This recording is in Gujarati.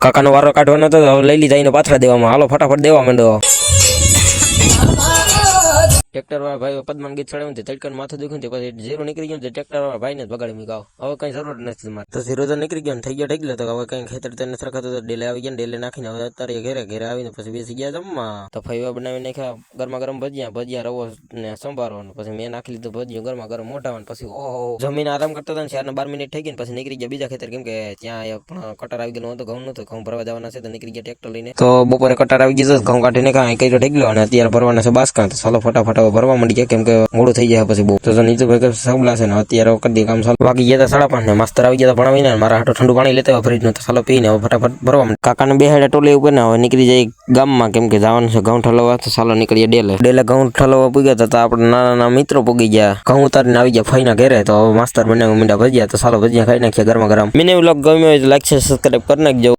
કાકાનો વારો કાઢવાનો હતો તો લઈ લીધા એને પાથરા દેવામાં. હાલો ફટાફટ દેવા માંડો. ટ્રેક્ટર વાળા ભાઈ પદ્માન ગીત ચડાવ્યું તડકન માથું દુખ્યું પછી ઝીરો નીકળી ગયું ટ્રેક્ટર વાળા ભાઈ ને બગાડી મીગાવ. હવે કઈ જરૂર નથી તમારે તો ઝીરો તો નીકળી ગયો થઈ ગયો ઢગલો તો હવે કઈ ખેતર તેને સરખાતું તો ડેલે આવી ગયા ડેલે નાખીને હવે અત્યારે ઘરે આવીને પછી બેસી ગયા જમવા. તો ફઈવા બનાવી નાખ્યા ગરમા ગરમ ભજીયા રવો ને સંભારવાનું. પછી મેં નાખી લીધું ભજીયું ગરમા ગરમ મોઢામાં. પછી ઓહો જમીન આરામ કરતા હતા ને 4 ને 12 મિનિટ થઈ ગઈ પછી નીકળી ગયા બીજા ખેતર કેમ કે ત્યાં પણ કટાર આવી ગયેલો હતો ઘઉં નતો ઘઉં ભરવા જવાના છે તો નીકળી ગયા ટ્રેક્ટર લઈને. તો બપોરે કટાર આવી ગયો ઘઉં કાઢીને કાંઈ કર્યો ઢગલો અને અત્યારે ભરવાના છે બાસકા. તો ચાલો ફટાફટ ભરવા માંડી ગયા કેમ કે મોડું થઈ જાય પછી બહુ. તો નીચે ભાઈ સબલા છે ને અત્યારે કરી કામ ચાલુ. વાગી ગયા 5:30 ને માસ્તર આવી ગયા ભણાવીને મારા હાટો ઠંડુ પાણી લેતા હોય ફ્રીજ નું. તો ચાલો પીને હવે ફટાફટ ભરવા માંડી. કાકાને બેહાડે ટોલે ઉપર ને હવે નીકળી જાય ગામમાં કેમ કે જવાનું છે ઘઉં ઠલવવા. તો ચાલો નીકળીએ ડેલે ઘઉં ઠલવવા પૂગ્યા તો આપણે નાના મિત્રો પૂગી ગયા. ઘઉં ઉતારીને આવી ગયા ફઈના ઘરે. તો હવે માસ્તર બનાવવા માંડ્યા ભજીયા. તો ચાલો ભજીયા ખાઈ નાખ્યા ગરમા ગરમ. મને વ્લોગ ગમ્યો હોય તો લાઈક સબસ્ક્રાઇબ કરી નાખજો.